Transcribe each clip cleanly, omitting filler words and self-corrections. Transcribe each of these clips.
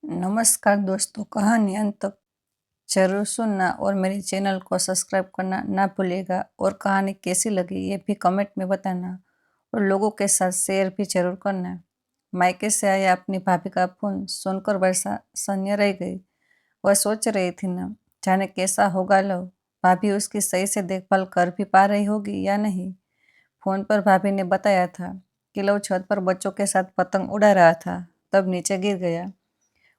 नमस्कार दोस्तों, कहानी अंत तक जरूर सुनना और मेरे चैनल को सब्सक्राइब करना ना भूलिएगा। और कहानी कैसी लगी ये भी कमेंट में बताना और लोगों के साथ शेयर भी जरूर करना। मायके से आया अपनी भाभी का फोन सुनकर वर्षा सन्य रह गई। वह सोच रही थी ना, जाने कैसा होगा लो, भाभी उसकी सही से देखभाल कर भी पा रही होगी या नहीं। फोन पर भाभी ने बताया था कि लव छत पर बच्चों के साथ पतंग उड़ा रहा था, तब नीचे गिर गया।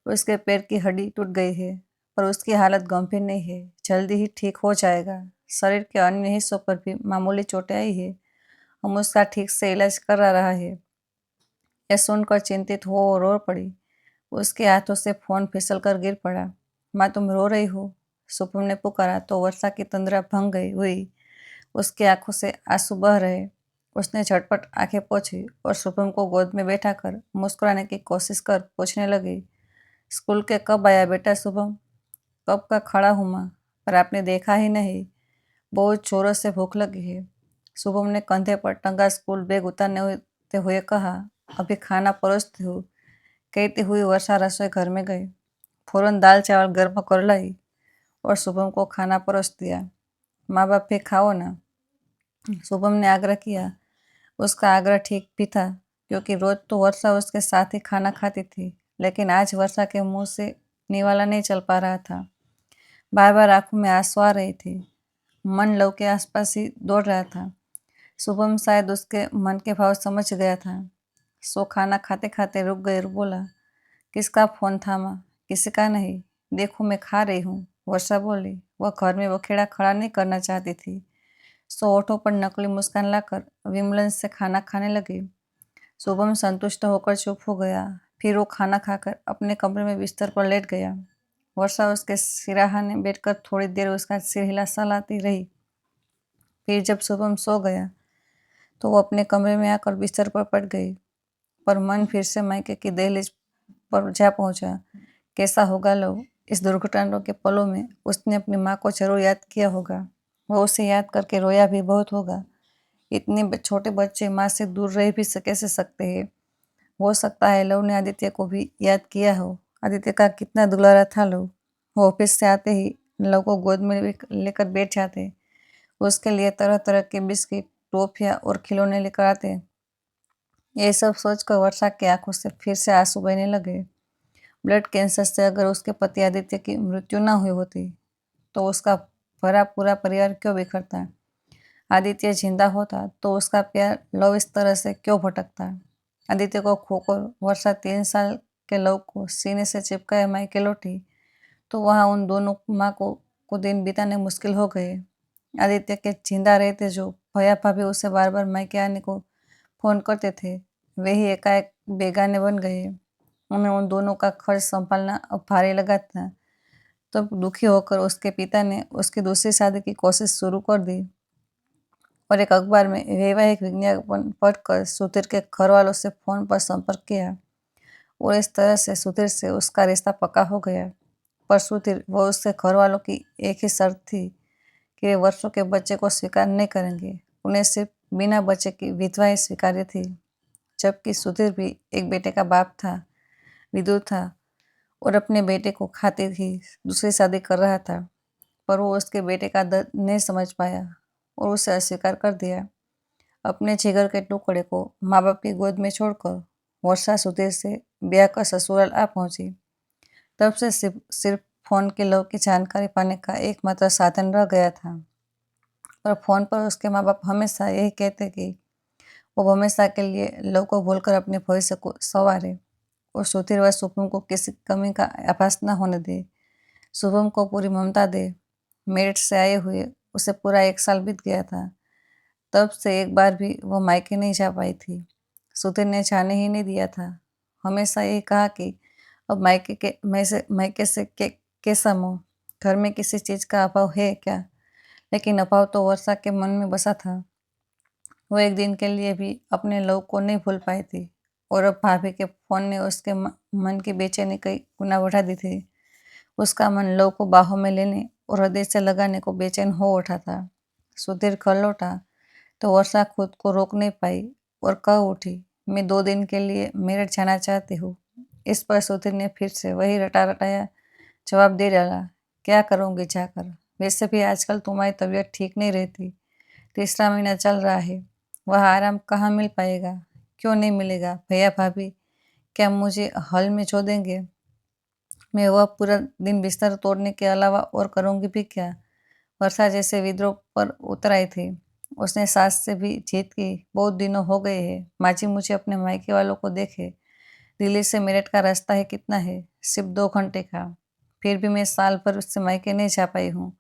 उसके पैर की हड्डी टूट गई है, पर उसकी हालत गंभीर नहीं है, जल्दी ही ठीक हो जाएगा। शरीर के अन्य हिस्सों पर भी मामूली चोटें आई है, हम उसका ठीक से इलाज करा रहा है। यह सुनकर चिंतित हो और रो पड़ी। उसके हाथों से फोन फिसल कर गिर पड़ा। माँ, तुम रो रही हो? शुभम ने पुकारा तो वर्षा की तंद्रा भंग गई हुई उसकी आंखों से आंसू बह रहे। उसने झटपट आंखें पोंछी और शुभम को गोद में बैठाकर मुस्कुराने की कोशिश कर पूछने लगी, स्कूल के कब आया बेटा शुभम? कब का खड़ा हूँ माँ, पर आपने देखा ही नहीं। बहुत जोरों से भूख लगी है। शुभम ने कंधे पर टंगा स्कूल बैग उतारते हुए कहा, अभी खाना परोसती हूँ। कहती हुई वर्षा रसोई घर में गई, फौरन दाल चावल गर्म कर लाई और शुभम को खाना परोस दिया। माँ बाप भी खाओ ना, शुभम ने आग्रह किया। उसका आग्रह ठीक भी था, क्योंकि रोज तो वर्षा उसके साथ ही खाना खाती थी, लेकिन आज वर्षा के मुंह से निवाला नहीं चल पा रहा था। बार बार आंखों में आंसू आ रही थी, मन लव के आसपास ही दौड़ रहा था। शुभम शायद उसके मन के भाव समझ गया था। सो खाना खाते खाते रुक गए और बोला, किसका फोन था माँ? किसी का नहीं, देखो मैं खा रही हूँ, वर्षा बोली। वह घर में बखेड़ा खड़ा नहीं करना चाहती थी। सो होठों पर नकली मुस्कान लाकर विमलन से खाना खाने लगी। शुभम संतुष्ट होकर चुप हो गया। फिर वो खाना खाकर अपने कमरे में बिस्तर पर लेट गया। वर्षा उसके सिराहाने बैठकर थोड़ी देर उसका सिर हिला सहलाती रही। फिर जब शुभम सो गया तो वो अपने कमरे में आकर बिस्तर पर पड़ गई, पर मन फिर से मायके की दहलीज पर जा पहुंचा। कैसा होगा लो, इस दुर्घटना के पलों में उसने अपनी माँ को जरूर याद किया होगा। वो उसे याद करके रोया भी बहुत होगा। इतने छोटे बच्चे माँ से दूर रह भी कैसे सकते हैं। हो सकता है लव ने आदित्य को भी याद किया हो। आदित्य का कितना दुलारा था लव। वो ऑफिस से आते ही लव को गोद में लेकर बैठ जाते, उसके लिए तरह तरह के बिस्किट, टॉफियाँ और खिलौने लेकर आते। ये सब सोचकर वर्षा की आंखों से फिर से आंसू बहने लगे। ब्लड कैंसर से अगर उसके पति आदित्य की मृत्यु न हुई होती तो उसका भरा पूरा परिवार क्यों बिखरता। आदित्य जिंदा होता तो उसका प्यार लव इस तरह से क्यों भटकता। आदित्य को खोकर वर्षा 3 साल के लव को सीने से चिपकाए मायके लौटी तो वहां उन दोनों माँ को दिन बिताने मुश्किल हो गए। आदित्य के जिंदा रहते जो भैया भाभी उसे बार बार मायके आने को फोन करते थे, वे ही एकाएक बेगाने बन गए। उन्हें उन दोनों का खर्च संभालना अब भारी लगा था। तब दुखी होकर उसके पिता ने उसकी दूसरी शादी की कोशिश शुरू कर दी और एक अखबार में वैवाहिक विज्ञापन पढ़कर सुधीर के घर वालों से फोन पर संपर्क किया और इस तरह से सुधीर से उसका रिश्ता पक्का हो गया। पर सुधीर वो उसके घर वालों की एक ही शर्त थी कि वे वर्षों के बच्चे को स्वीकार नहीं करेंगे। उन्हें सिर्फ बिना बच्चे की विधवा ही स्वीकार्य थी। जबकि सुधीर भी एक बेटे का बाप था, विदुर था और अपने बेटे को खातिर ही दूसरी शादी कर रहा था, पर वो उसके बेटे का दर्द नहीं समझ पाया और उसे अस्वीकार कर दिया। अपने जिगर के टुकड़े को माँ बाप की गोद में छोड़कर वर्षा सुधीर से ब्याह कर ससुराल आ पहुंची। तब से सिर्फ फोन के लव की जानकारी पाने का एकमात्र साधन रह गया था। पर फोन पर उसके माँ बाप हमेशा यही कहते कि वो हमेशा के लिए लव को भूलकर अपने भविष्य को संवारे और सुधीर व शुभम को किसी कमी का आभास न होने दे। शुभम को पूरी ममता दे। मेरठ से आए हुए उसे पूरा 1 साल बीत गया था। तब से एक बार भी वो मायके नहीं जा पाई थी। सुधीर ने जाने ही नहीं दिया था। हमेशा यही कहा कि अब मायके से कैसा मोह, घर में किसी चीज का अभाव है क्या। लेकिन अभाव तो वर्षा के मन में बसा था। वो एक दिन के लिए भी अपने लव को नहीं भूल पाई थी और अब भाभी के फोन ने उसके मन की बेचैनी कई गुना बढ़ा दी थी। उसका मन लव को बाहों में लेने और हृदय से लगाने को बेचैन हो उठा था। सुधीर घर लौटा तो वर्षा खुद को रोक नहीं पाई और कह उठी, मैं 2 दिन के लिए मेरठ जाना चाहती हूँ। इस पर सुधीर ने फिर से वही रटा रटाया जवाब दे डाला, क्या करूँगी जाकर, वैसे भी आजकल तुम्हारी तबीयत ठीक नहीं रहती, तीसरा महीना चल रहा है, वह आराम कहाँ मिल पाएगा, क्यों नहीं मिलेगा, भैया भाभी क्या मुझे हॉल में छो देंगे, मैं वह पूरा दिन बिस्तर तोड़ने के अलावा और करूँगी भी क्या। वर्षा जैसे विद्रोह पर उतर आई थी। उसने सास से भी जीत की, बहुत दिनों हो गए हैं, माँ जी मुझे अपने मायके वालों को देखे, दिल्ली से मेरठ का रास्ता है कितना है, सिर्फ 2 घंटे का, फिर भी मैं साल भर उससे मायके नहीं जा पाई हूँ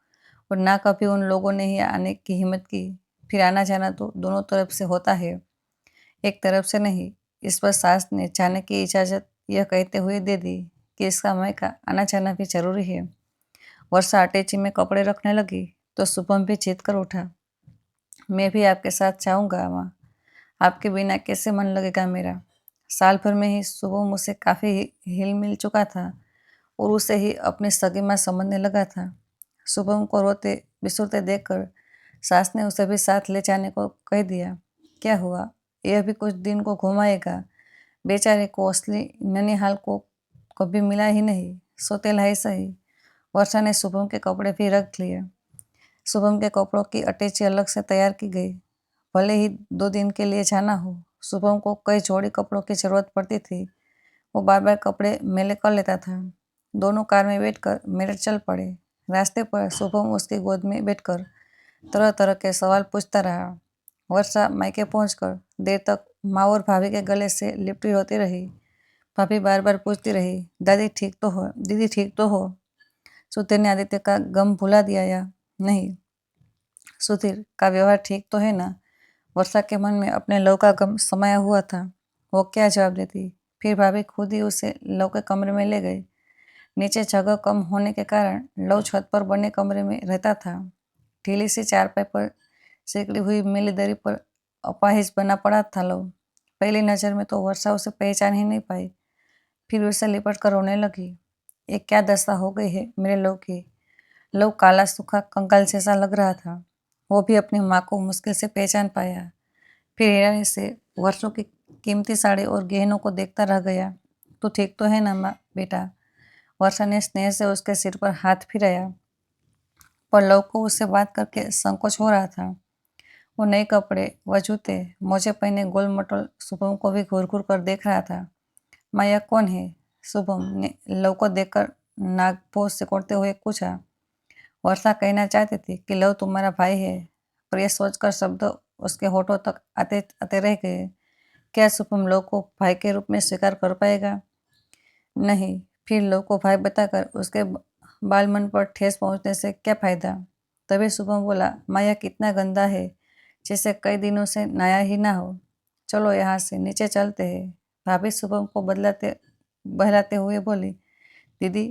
और ना कभी उन लोगों ने ही आने की हिम्मत की, फिर आना जाना तो दोनों तरफ से होता है, एक तरफ से नहीं। इस पर सास ने जाने की इजाज़त यह कहते हुए दे दी कि इसका मायका आना जाना भी जरूरी है। वर्षा अटैची में कपड़े रखने लगी तो शुभम भी जीत कर उठा, मैं भी आपके साथ जाऊंगा माँ, आपके बिना कैसे मन लगेगा मेरा। साल भर में ही शुभम उसे काफ़ी हिल मिल चुका था और उसे ही अपनी सगी माँ समझने लगा था। शुभम को रोते बिसुरते देखकर सास ने उसे भी साथ ले जाने को कह दिया। क्या हुआ, यह भी कुछ दिन को घुमाएगा, बेचारे को असली ननिहाल को कभी मिला ही नहीं, सोतेला ही सही। वर्षा ने शुभम के कपड़े भी रख लिए। शुभम के कपड़ों की अटैची अलग से तैयार की गई, भले ही 2 दिन के लिए जाना हो। शुभम को कई जोड़ी कपड़ों की जरूरत पड़ती थी, वो बार बार कपड़े मेले कर लेता था। दोनों कार में बैठकर मेरठ चल पड़े। रास्ते पर शुभम उसकी गोद में बैठकर तरह तरह के सवाल पूछता रहा। वर्षा मायके पहुंचकर देर तक माँ और भाभी के गले से लिपटी रोती रही। भाभी बार बार पूछती रही, दादी ठीक तो हो, दीदी ठीक तो हो, सुधीर ने आदित्य का गम भुला दिया या नहीं, सुधीर का व्यवहार ठीक तो है ना। वर्षा के मन में अपने लव का गम समाया हुआ था, वो क्या जवाब देती। फिर भाभी खुद ही उसे लव के कमरे में ले गई। नीचे जगह कम होने के कारण लव छत पर बने कमरे में रहता था। ढीली सी चारपाई पर सिकड़ी हुई मेली दरी पर अपाहिज बना पड़ा था लव। पहली नज़र में तो वर्षा उसे पहचान ही नहीं पाई, फिर उसे लिपट कर रोने लगी। ये क्या दशा हो गई है मेरे लव की। लव काला सूखा कंकाल जैसा लग रहा था, वो भी अपनी माँ को मुश्किल से पहचान पाया। फिर हैरानी से वर्षों की कीमती साड़ी और गहनों को देखता रह गया। तू ठीक तो है ना माँ बेटा। वर्षा ने स्नेह से उसके सिर पर हाथ फिराया, पर लव को उससे बात करके संकोच हो रहा था। वो नए कपड़े व जूते मोजे पहने गोल मटोल शुभम को भी घूर घूर कर देख रहा था। माँ यह कौन है, शुभम ने लव को देखकर नाक सिकोड़ते हुए पूछा। वर्षा कहना चाहती थी कि लव तुम्हारा भाई है, पर यह सोचकर शब्द उसके होठों तक आते आते रह गए। क्या शुभम लव को भाई के रूप में स्वीकार कर पाएगा। नहीं, फिर लव को भाई बताकर उसके बाल मन पर ठेस पहुंचने से क्या फायदा। तभी शुभम बोला, माँ यह कितना गंदा है, जैसे कई दिनों से नया ही ना हो, चलो यहाँ से नीचे चलते हैं। भाभी शुभम को बहलाते हुए बोली, दीदी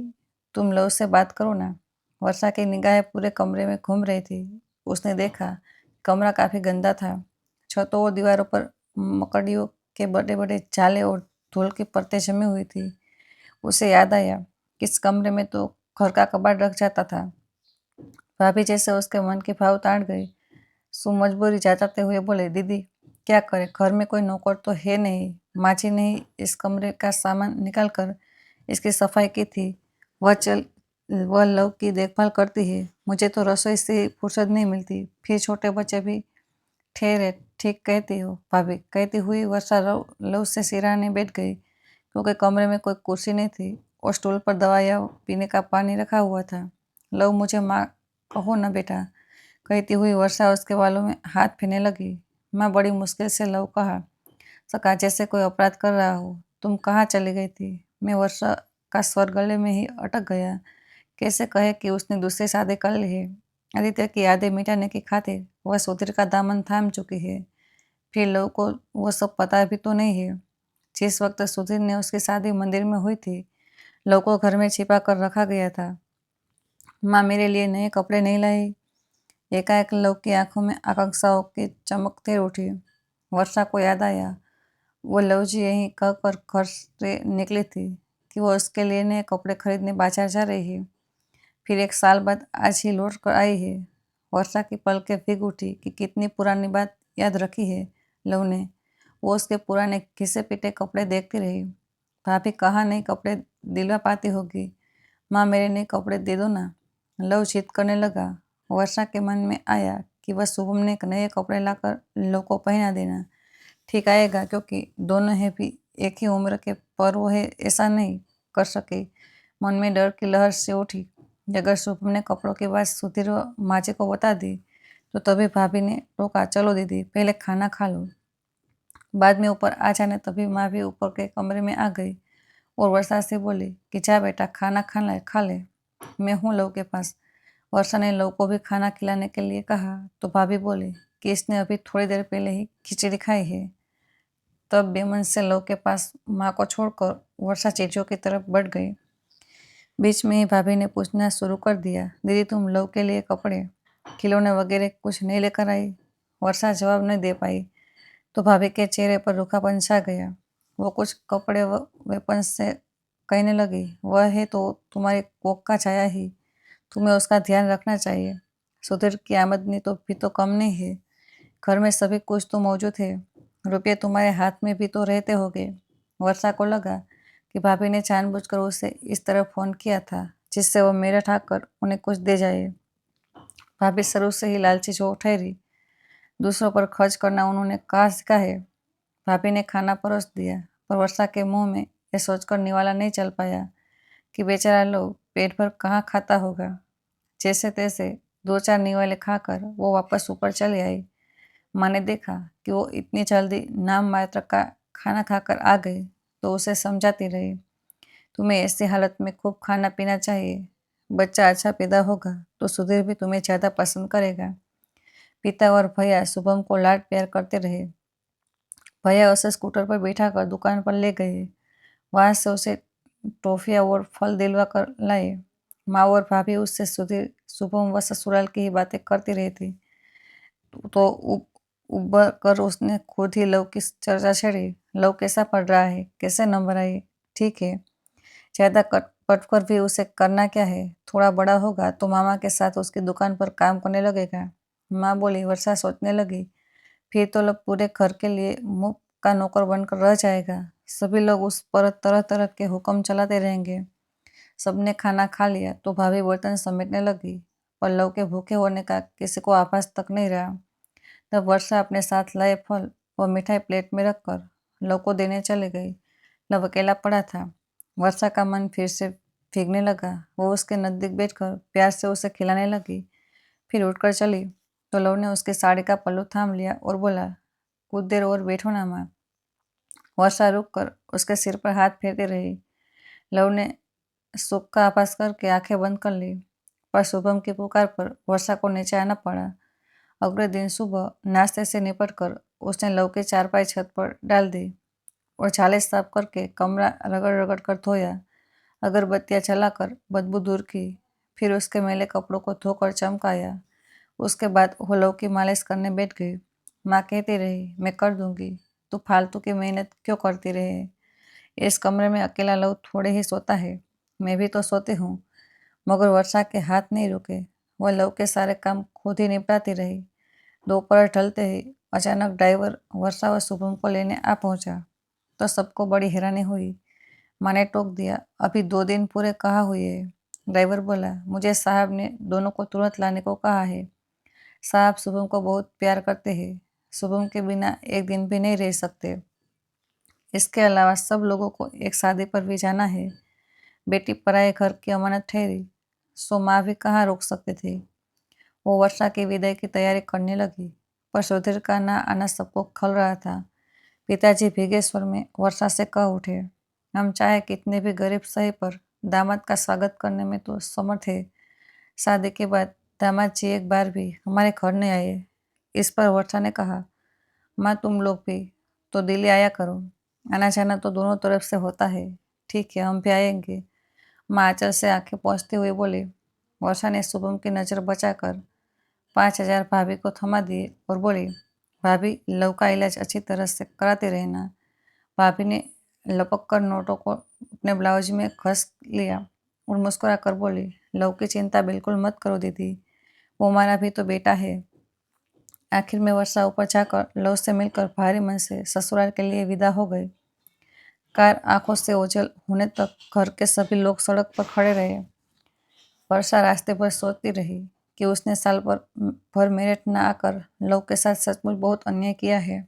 तुम लव से बात करो ना। वर्षा की निगाहें पूरे कमरे में घूम रही थी। उसने देखा कमरा काफी गंदा था, छतों और दीवारों पर मकड़ियों के बड़े बड़े जाले और धूल की परतें जमी हुई थी। उसे याद आया किस कमरे में तो घर का कबाड़ रख जाता था। भाभी जैसे उसके मन के भाव ताड़ गए। सु मजबूरी जताते हुए बोले, दीदी क्या करे, घर में कोई नौकर तो है नहीं, माँ जी ने ही इस कमरे का सामान निकाल कर इसकी सफाई की थी, वह लव की देखभाल करती है, मुझे तो रसोई से फुर्सत नहीं मिलती, फिर छोटे बच्चे भी। ठहरे, ठीक कहती हो भाभी, कहती हुई वर्षा लव से सिरहाने बैठ गई, क्योंकि कमरे में कोई कुर्सी नहीं थी और स्टूल पर दवाइयाँ पीने का पानी रखा हुआ था। लव मुझे माँ कहो ना बेटा, कहती हुई वर्षा उसके बालों में हाथ फेरने लगी। मैं बड़ी मुश्किल से लव कहा सका, जैसे कोई अपराध कर रहा हो, तुम कहाँ चली गई थी। मैं वर्षा का स्वर गले में ही अटक गया। कैसे कहे कि उसने दूसरी शादी कर ली है। आदित्य की यादें मिटाने की खातिर वह सुधीर का दामन थाम चुकी है। फिर लोगों को वो सब पता भी तो नहीं है। जिस वक्त सुधीर ने उसकी शादी मंदिर में हुई थी, लोगों को घर में छिपा कर रखा गया था। माँ मेरे लिए नए कपड़े नहीं लाई। एकाएक लोग की आंखों में आकांक्षाओं की चमक तेर उठी। वर्षा को याद आया वो लवजी यहीं कहकर घर से निकली थी कि वो उसके लिए नए कपड़े खरीदने बाजार जा रही है। फिर 1 साल बाद आज ही लौट कर आई है। वर्षा की पलकें भीग उठी कि कितनी पुरानी बात याद रखी है लव ने। वो उसके पुराने घिसे पिटे कपड़े देखती रही। भाभी कहाँ नए कपड़े दिलवा पाती होगी। माँ मेरे नए कपड़े दे दो ना। लव जिद करने लगा। वर्षा के मन में आया कि वह शुभम ने नए कपड़े लाकर लव को पहना देना ठीक आएगा, क्योंकि दोनों है भी एक ही उम्र के, पर वो है ऐसा नहीं कर सके। मन में डर की लहर से उठी। अगर शुभम ने कपड़ों की बात सुधीर व माँ को बता दी तो तभी भाभी ने टोका, चलो दीदी पहले खाना खा लो, बाद में ऊपर आ जाने। तभी माँ भी ऊपर के कमरे में आ गई और वर्षा से बोली कि जा बेटा खाना खा ले, मैं हूँ लव के पास। वर्षा ने लव को भी खाना खिलाने के लिए कहा तो भाभी बोली कि इसने अभी थोड़ी देर पहले ही खिचड़ी खाई है। तब बेमन से लव के पास माँ को छोड़कर वर्षा चीजों की तरफ बढ़ गई। बीच में ही भाभी ने पूछना शुरू कर दिया, दीदी तुम लव के लिए कपड़े खिलौने वगैरह कुछ नहीं लेकर आई? वर्षा जवाब नहीं दे पाई तो भाभी के चेहरे पर रूखापन छा गया। वो कुछ कपड़े वेपन से कहने लगी, वह है तो तुम्हारी कोख का छाया ही, तुम्हें उसका ध्यान रखना चाहिए। सुधीर की आमदनी तो भी तो कम नहीं है, घर में सभी कुछ तो मौजूद है, रुपये तुम्हारे हाथ में भी तो रहते होंगे। वर्षा को लगा कि भाभी ने जानबूझकर उसे इस तरह फोन किया था जिससे वह मेरठ आकर उन्हें कुछ दे जाए। भाभी शुरू से ही लालची जो ठहरी, दूसरों पर खर्च करना उन्होंने कहाँ सीखा है। भाभी ने खाना परोस दिया, पर वर्षा के मुंह में यह सोचकर निवाला नहीं चल पाया कि बेचारा लोग पेट भर कहाँ खाता होगा। जैसे तैसे दो चार निवाले खाकर वो वापस ऊपर चली आई। माँ ने देखा कि वो इतनी जल्दी नाम मात्र का खाना खाकर आ गई तो उसे समझाती रही, तुम्हें ऐसी हालत में खूब खाना पीना चाहिए, बच्चा अच्छा पैदा होगा तो सुधीर भी तुम्हें ज़्यादा पसंद करेगा। पिता और भैया शुभम को लाड प्यार करते रहे। भैया उसे स्कूटर पर बैठा कर दुकान पर ले गए, वहां से उसे टॉफियाँ और फल दिलवा कर लाए। माँ और भाभी उससे सुधीर शुभम व ससुराल की ही बातें करती रहती तो उबर कर उसने खुद ही लव की चर्चा छेड़ी। लव कैसा पढ़ रहा है, कैसे नंबर आए? ठीक है, ज़्यादा पढ़ कर भी उसे करना क्या है, थोड़ा बड़ा होगा तो मामा के साथ उसकी दुकान पर काम करने लगेगा। माँ बोली। वर्षा सोचने लगी, फिर तो लोग पूरे घर के लिए मुफ्त का नौकर बनकर रह जाएगा, सभी लोग उस पर तरह तरह के हुक्म चलाते रहेंगे। सबने खाना खा लिया तो भाभी बर्तन समेटने लगी, पर लव के भूखे होने का किसी को आभास तक नहीं रहा। तब वर्षा अपने साथ लाए फल व मिठाई प्लेट में रखकर लव को देने चली गई। लव अकेला पड़ा था। वर्षा का मन फिर से भीगने लगा। वो उसके नजदीक बैठकर प्यार से उसे खिलाने लगी, फिर उठकर चली तो लव ने उसकी साड़ी का पल्लू थाम लिया और बोला, कुछ देर और बैठो ना माँ। वर्षा रुक कर उसके सिर पर हाथ फेरती रही। लव ने सुख का आभास करके आंखें बंद कर ली, पर शुभम की पुकार पर वर्षा को नीचे आना पड़ा। अगले दिन सुबह नाश्ते से निपटकर उसने लव की चारपाई छत पर डाल दी और छाले साफ करके कमरा रगड़ रगड़ कर धोया, अगरबत्तियाँ जलाकर बदबू दूर की, फिर उसके मैले कपड़ों को धोकर चमकाया। उसके बाद वो लव की मालिश करने बैठ गई। माँ कहती रही, मैं कर दूंगी, तू फालतू की मेहनत क्यों करती रहे? इस कमरे में अकेला लव थोड़े ही सोता है, मैं भी तो सोती हूँ। मगर वर्षा के हाथ नहीं रुके, वह लव के सारे काम खुद ही निपटाती रही। दोपहर ढलते ही अचानक ड्राइवर वर्षा व शुभम को लेने आ पहुंचा तो सबको बड़ी हैरानी हुई। माँ ने टोक दिया, अभी 2 दिन पूरे कहाँ हुए हैं? ड्राइवर बोला, मुझे साहब ने दोनों को तुरंत लाने को कहा है। साहब शुभम को बहुत प्यार करते हैं, शुभम के बिना एक दिन भी नहीं रह सकते। इसके अलावा सब लोगों को एक शादी पर भी जाना है। बेटी पराए घर की अमानत ठहरी, सो माँ भी कहाँ रोक सकती थी। वो वर्षा की विदाई की तैयारी करने लगी, पर सुधीर का ना आना सबको खल रहा था। पिताजी भीगे स्वर में वर्षा से कह उठे, हम चाहे कितने भी गरीब सही, पर दामाद का स्वागत करने में तो समर्थ है। शादी के बाद दामाद जी एक बार भी हमारे घर नहीं आए। इस पर वर्षा ने कहा, माँ तुम लोग भी तो दिल्ली आया करो, आना जाना तो दोनों तरफ से होता है। ठीक है, हम भी आएंगे। माँ आंचल से आंखें पोंछते हुए बोली। वर्षा ने शुभम की नज़र बचाकर 5,000 भाभी को थमा दिए और बोली, भाभी लव का इलाज अच्छी तरह से कराते रहना। भाभी ने लपक कर नोटों को अपने ब्लाउज में घस लिया और मुस्कुरा कर बोली, लव की चिंता बिल्कुल मत करो दीदी, वो हमारा भी तो बेटा है। आखिर में वर्षा ऊपर जाकर लव से मिलकर भारी मन से ससुराल के लिए विदा हो गई। कार आंखों से ओझल होने तक घर के सभी लोग सड़क पर खड़े रहे। वर्षा रास्ते पर सोचती रही कि उसने साल भर मेरठ न आकर लव के साथ सचमुच बहुत अन्याय किया है।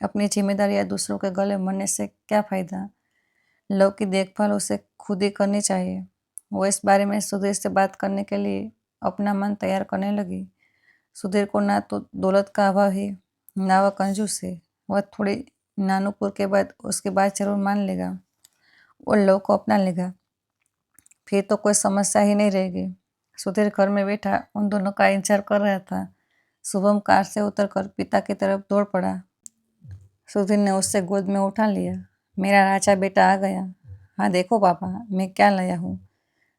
अपनी जिम्मेदारियां दूसरों के गले मरने से क्या फायदा। लव की देखभाल उसे खुद ही करनी चाहिए। वो इस बारे में सुधीर से बात करने के लिए अपना मन तैयार करने लगी। सुधीर को ना तो दौलत का अभाव है, ना वह कंजूस है। वह थोड़ी नानुपुर के बाद उसकी बात जरूर मान लेगा और लव को अपना लेगा। फिर तो कोई समस्या ही नहीं रहेगी। सुधीर घर में बैठा उन दोनों का इंतजार कर रहा था। शुभम कार से उतरकर पिता की तरफ दौड़ पड़ा। सुधीर ने उससे गोद में उठा लिया। मेरा राजा बेटा आ गया। हाँ देखो पापा, मैं क्या लाया हूँ।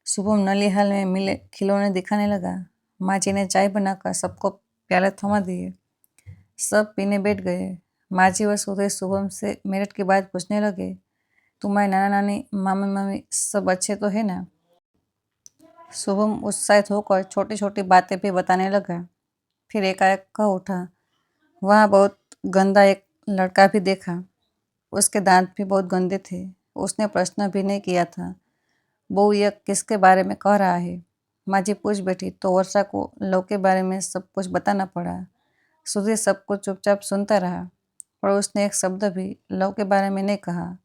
शुभम नलिहाल में मिले खिलौने दिखाने लगा। माँ जी ने चाय बनाकर सबको प्याले थमा दिए। सब पीने बैठ गए। माँ जी व सुधीर शुभम से मेरठ की बात पूछने लगे। तुम्हारे नाना नानी, मामी मामी सब अच्छे तो है ना। शुभम उत्साहित होकर छोटी छोटी बातें भी बताने लगा। फिर एकाएक कह उठा, वहाँ बहुत गंदा एक लड़का भी देखा। उसके दांत भी बहुत गंदे थे। उसने प्रश्न भी नहीं किया था। बहू यह किसके बारे में कह रहा है। माँ जी पूछ बैठी तो वर्षा को लव के बारे में सब कुछ बताना पड़ा। सुधीर सब कुछ चुपचाप सुनता रहा, पर उसने एक शब्द भी लव के बारे में नहीं कहा।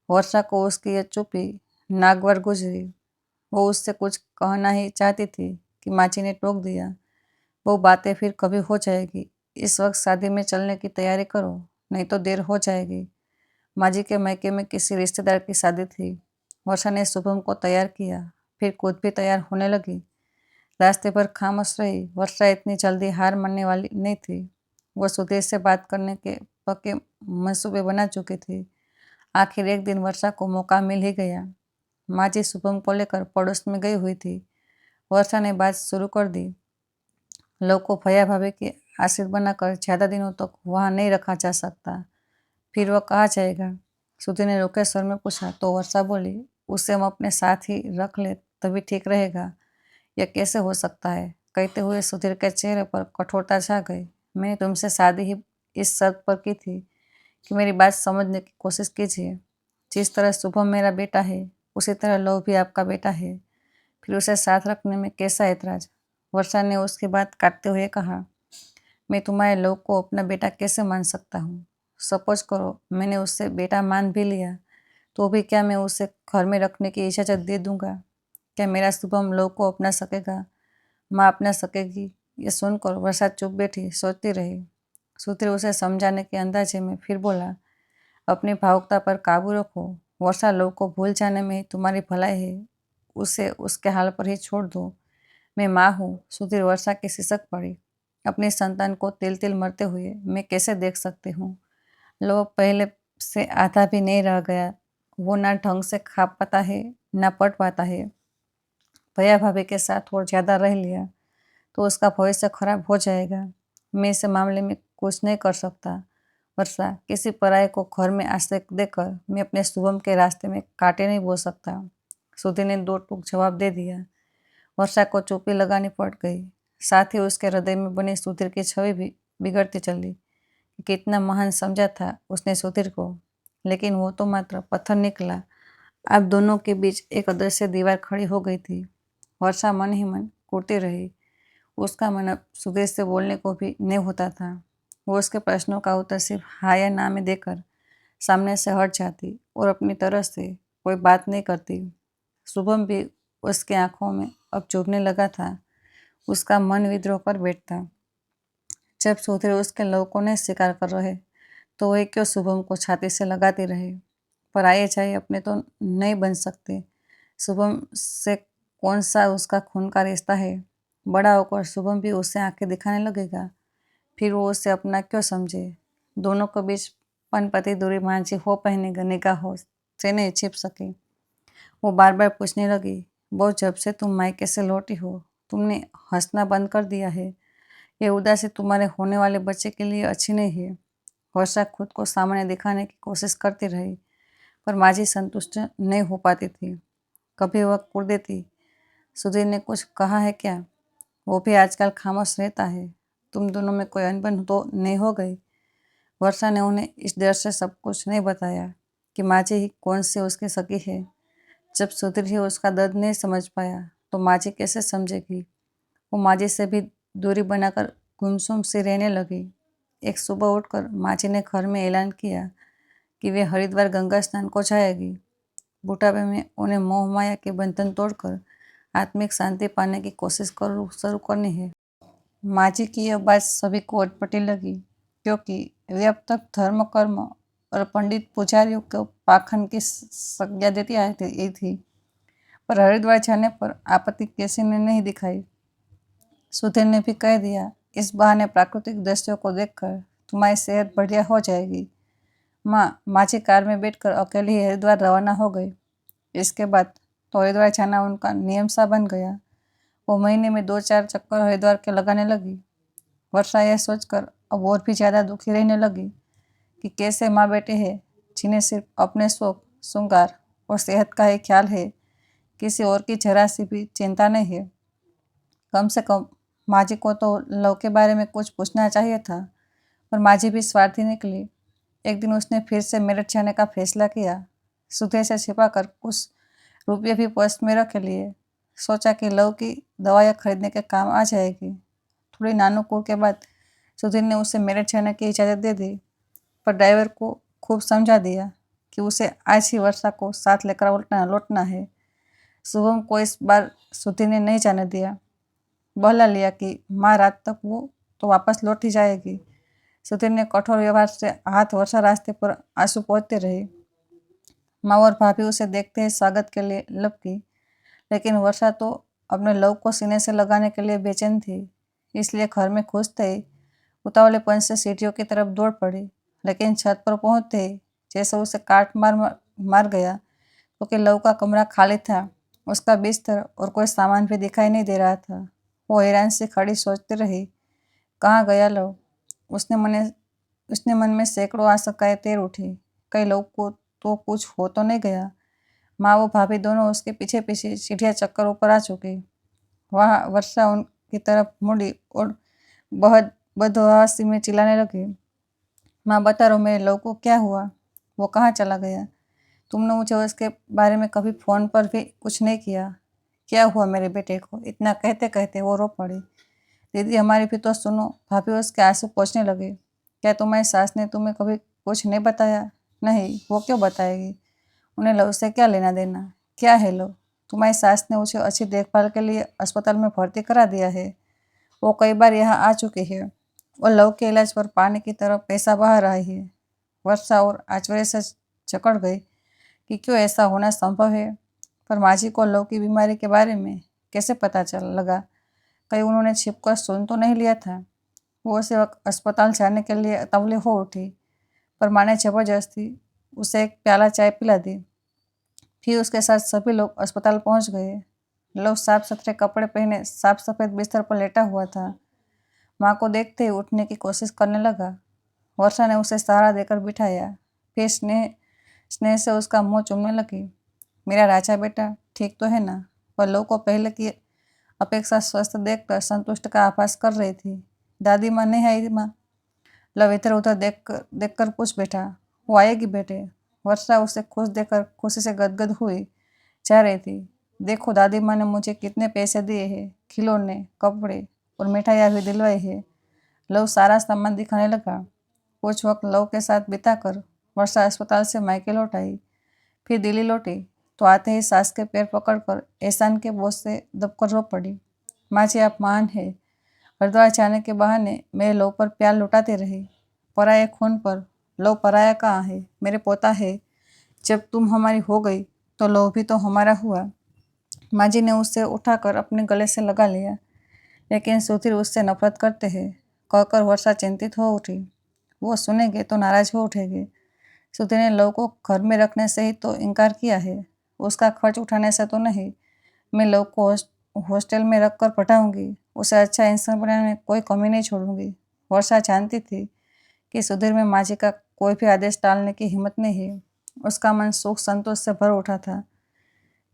वर्षा को उसकी यह चुप्पी नागवार गुजरी। वो उससे कुछ कहना ही चाहती थी कि माँ जी ने टोक दिया। वो बातें फिर कभी हो जाएगी। इस वक्त शादी में चलने की तैयारी करो, नहीं तो देर हो जाएगी। माँ जी के मायके में किसी रिश्तेदार की शादी थी। वर्षा ने शुभम को तैयार किया, फिर खुद भी तैयार होने लगी। रास्ते पर खामोश रही। वर्षा इतनी जल्दी हार मानने वाली नहीं थी। वह सुधीर से बात करने के पक्के मंसूबे बना चुकी थी। आखिर एक दिन वर्षा को मौका मिल ही गया। माँ जी शुभम को लेकर पड़ोस में गई हुई थी। वर्षा ने बात शुरू कर दी। लव को भैया भाभी के आश्रित बनाकर ज्यादा दिनों तक वहाँ नहीं रखा जा सकता। फिर वह कहाँ जाएगा। सुधीर ने रुके स्वर में पूछा तो वर्षा बोली, उसे हम अपने साथ ही रख ले तभी ठीक रहेगा। यह कैसे हो सकता है। कहते हुए सुधीर के चेहरे पर कठोरता छा गई। मैंने तुमसे शादी ही इस शर्त पर की थी कि मेरी बात समझने की कोशिश कीजिए। जिस तरह शुभम मेरा बेटा है, उसी तरह लव भी आपका बेटा है। फिर उसे साथ रखने में कैसा ऐतराज। वर्षा ने उसकी बात काटते हुए कहा, मैं तुम्हारे लव को अपना बेटा कैसे मान सकता हूँ। सपोज करो मैंने उससे बेटा मान भी लिया, तो भी क्या मैं उसे घर में रखने की इजाज़त दे दूंगा। क्या मेरा शुभम लव को अपना सकेगा, माँ अपना सकेगी। ये सुनकर वर्षा चुप बैठी, सोचती रही। सुधीर उसे समझाने के अंदाजे में फिर बोला, अपनी भावुकता पर काबू रखो। वर्षा लव को भूल जाने में ही तुम्हारी भलाई है। उसे उसके हाल पर ही छोड़ दो। मैं माँ हूँ। सुधीर वर्षा की सिसक पड़ी। अपनी संतान को तिल तिल मरते हुए मैं कैसे देख सकती हूँ। लव पहले से आधा भी नहीं रह गया। वो ना ढंग से खा पाता है, ना पढ़ पाता है। भैया भाभी के साथ और ज्यादा रह लिया तो उसका भविष्य खराब हो जाएगा। मैं इस मामले में कुछ नहीं कर सकता। वर्षा, किसी पराये को घर में आश्रय देकर मैं अपने शुभम के रास्ते में कांटे नहीं बो सकता। सुधीर ने दो टूक जवाब दे दिया। वर्षा को चुप्पी लगानी पड़ गई। साथ ही उसके हृदय में बनी सुधीर की छवि भी बिगड़ती चली। कितना महान समझा था उसने सुधीर को, लेकिन वो तो मात्र पत्थर निकला। अब दोनों के बीच एक अदृश्य दीवार खड़ी हो गई थी। वर्षा मन ही मन कुटती रही। उसका मन अब सुधीर से बोलने को भी नहीं होता था। वो उसके प्रश्नों का उत्तर सिर्फ हाँ या ना में देकर सामने से हट जाती और अपनी तरफ से कोई बात नहीं करती। शुभम भी उसके आंखों में अब चुभने लगा था। उसका मन विद्रोह कर बैठता। जब सुधीर उसके लव को नहीं स्वीकार कर रहे तो वह क्यों शुभम को छाती से लगाती रहे। पर आए जाए अपने तो नहीं बन सकते। शुभम से कौन सा उसका खून का रिश्ता है। बड़ा होकर शुभम भी उससे आंखें दिखाने लगेगा। फिर वो उसे अपना क्यों समझे। दोनों के बीच पनपति दूरी मांझी हो पहने निगाहों से नहीं छिप सके। वो बार बार पूछने लगी, बहू जब से तुम मायके से लौटी हो तुमने हंसना बंद कर दिया है। ये उदासी तुम्हारे होने वाले बच्चे के लिए अच्छी नहीं है। वर्षा खुद को सामने दिखाने की कोशिश करती रही, पर माँ संतुष्ट नहीं हो पाती थी। कभी वह कुड़ देती, सुधीर ने कुछ कहा है क्या। वो भी आजकल खामोश रहता है। तुम दोनों में कोई अनबन तो नहीं हो गई। वर्षा ने उन्हें इस डर से सब कुछ नहीं बताया कि माची ही कौन सी उसकी सगी है। जब सुधीर ही उसका दर्द नहीं समझ पाया तो माची कैसे समझेगी। वो माची से भी दूरी बनाकर गुमसुम सी रहने लगी। एक सुबह उठकर माची ने घर में ऐलान किया कि वे हरिद्वार गंगा स्नान को जाएगी। बुढ़ापे में उन्हें मोह माया के बंधन तोड़कर आत्मिक शांति पाने की कोशिश शुरू करनी है। माची की यह बात सभी को अटपटी लगी, क्योंकि वे अब तक धर्म कर्म और पंडित पुजारियों को पाखंड की संज्ञा देती आई थी, पर हरिद्वार जाने पर आपत्ति किसी ने नहीं दिखाई। सुधीर ने भी कह दिया, इस बहाने प्राकृतिक दृश्यों को देखकर तुम्हारी सेहत बढ़िया हो जाएगी। माची कार में बैठकर अकेली हरिद्वार रवाना हो गई। इसके बाद तो हरिद्वार जाना उनका नियम सा बन गया। वो महीने में 2-4 चक्कर हरिद्वार के लगाने लगी। वर्षा यह सोचकर अब और भी ज़्यादा दुखी रहने लगी कि कैसे माँ बेटे हैं जिन्हें सिर्फ अपने शौक, श्रृंगार और सेहत का ही ख्याल है, किसी और की जरा सी भी चिंता नहीं है। कम से कम माजी को तो लव के बारे में कुछ पूछना चाहिए था, पर माजी भी स्वार्थी निकली। एक दिन उसने फिर से मेरठ जाने का फैसला किया। सुधीर से छिपाकर कुछ रुपये भी पर्स में रख लिए। सोचा कि लव की दवाइयाँ खरीदने के काम आ जाएगी। थोड़ी नानुकुर के बाद सुधीर ने उसे मेरठ जाने की इजाज़त दे दी, पर ड्राइवर को खूब समझा दिया कि उसे आज ही वर्षा को साथ लेकर लौटना है। शुभम को इस बार सुधीर ने नहीं जाने दिया। बहला लिया कि माँ रात तक वो तो वापस लौट ही जाएगी। सुधीर ने कठोर व्यवहार से हाथ वर्षा रास्ते पर आंसू पोंछते रहे। माँ और भाभी उसे देखते ही स्वागत के लिए लपकी, लेकिन वर्षा तो अपने लव को सीने से लगाने के लिए बेचैन थी। इसलिए घर में घुसते ही उतावलेपन से सीढ़ियों की तरफ दौड़ पड़ी, लेकिन छत पर पहुंचते ही जैसे उसे काट मार गया, क्योंकि लव का कमरा खाली था। उसका बिस्तर और कोई सामान भी दिखाई नहीं दे रहा था। वो हैरान से खड़ी सोचती रही, कहाँ गया लव। उसने मन में सैकड़ों आशंकाएं तैर उठी। कई लव को तो कुछ हो तो नहीं गया। माँ वो भाभी दोनों उसके पीछे पीछे सीढ़ियाँ चक्कर ऊपर आ चुकी। वहाँ वर्षा उनकी तरफ मुड़ी और बहुत बदहवासी में चिल्लाने लगी, माँ बता रहो मेरे लव को क्या हुआ, वो कहाँ चला गया। तुमने मुझे उसके बारे में कभी फ़ोन पर भी कुछ नहीं किया। क्या हुआ मेरे बेटे को। इतना कहते कहते वो रो पड़ी। दीदी हमारी भी तो सुनो। भाभी उसके आंसू पोंछने लगे। क्या तुम्हारी सास ने तुम्हें कभी कुछ नहीं बताया। नहीं, वो क्यों बताएगी। उन्हें लव से क्या लेना देना। क्या है लव। तुम्हारी सास ने उसे अच्छी देखभाल के लिए अस्पताल में भर्ती करा दिया है। वो कई बार यहाँ आ चुकी है और लव के इलाज पर पानी की तरह पैसा बहा रही है। वर्षा और आश्चर्य से जकड़ गई कि क्यों ऐसा होना संभव है। पर माजी को लव की बीमारी के बारे में कैसे पता चल लगा। कहीं उन्होंने छिपकर सुन तो नहीं लिया था। वो उसी वक्त अस्पताल जाने के लिए तवली हो उठी, पर माँ ने जबरदस्ती उसे एक प्याला चाय पिला दी। फिर उसके साथ सभी लोग अस्पताल पहुंच गए। लव साफ सुथरे कपड़े पहने साफ सफेद बिस्तर पर लेटा हुआ था। माँ को देखते ही उठने की कोशिश करने लगा। वर्षा ने उसे सहारा देकर बिठाया, फिर स्नेह स्नेह से उसका मुंह चूमने लगी। मेरा राजा बेटा ठीक तो है ना। वह लव को पहले की अपेक्षा स्वस्थ देखकर संतुष्ट का आभास कर रही थी। दादी माँ नहीं आई माँ। लव इधर उधर देखकर पूछ बैठा। वो आएगी बेटे। वर्षा उसे खुश देखकर खुशी से गदगद हुई जा रही थी। देखो दादी माँ ने मुझे कितने पैसे दिए हैं, खिलौने, कपड़े और मिठाइयाँ भी दिलवाई है। लव सारा सामान दिखाने लगा। कुछ वक्त लव के साथ बिताकर वर्षा अस्पताल से मायके लौट आई। फिर दिल्ली लौटी तो आते ही सास के पैर पकड़कर एहसान के बोझ से दबकर रो पड़ी। माँ जी आप महान है। हरिद्वार जाने के बहाने मेरे लव पर प्यार लुटाते रहे। पराये खून पर लव पराया कहाँ है। मेरे पोता है। जब तुम हमारी हो गई तो लव भी तो हमारा हुआ। माँ जी ने उससे उठाकर अपने गले से लगा लिया। लेकिन सुधीर उससे नफरत करते हैं कहकर वर्षा चिंतित हो उठी। वो सुनेंगे तो नाराज हो उठेंगे। सुधीर ने लव को घर में रखने से ही तो इनकार किया है, उसका खर्च उठाने से तो नहीं। मैं लव को हॉस्टल में रख कर पढ़ाऊँगी। उसे अच्छा इंसान बनाने में कोई कमी नहीं छोड़ूंगी। वर्षा जानती थी कि सुधीर में माँ जी का कोई भी आदेश टालने की हिम्मत नहीं है। उसका मन सुख संतोष से भर उठा था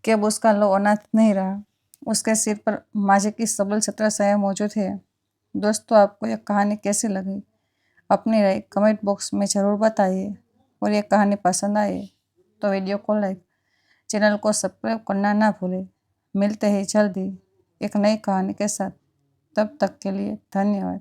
कि अब उसका लव अनाथ नहीं रहा। उसके सिर पर माँ जी की सबल छत्र छाया मौजूद है। दोस्तों आपको यह कहानी कैसी लगी अपनी राय कमेंट बॉक्स में ज़रूर बताइए और ये कहानी पसंद आए तो वीडियो को लाइक, चैनल को सब्सक्राइब करना ना भूलें। मिलते हैं जल्दी एक नई कहानी के साथ। तब तक के लिए धन्यवाद।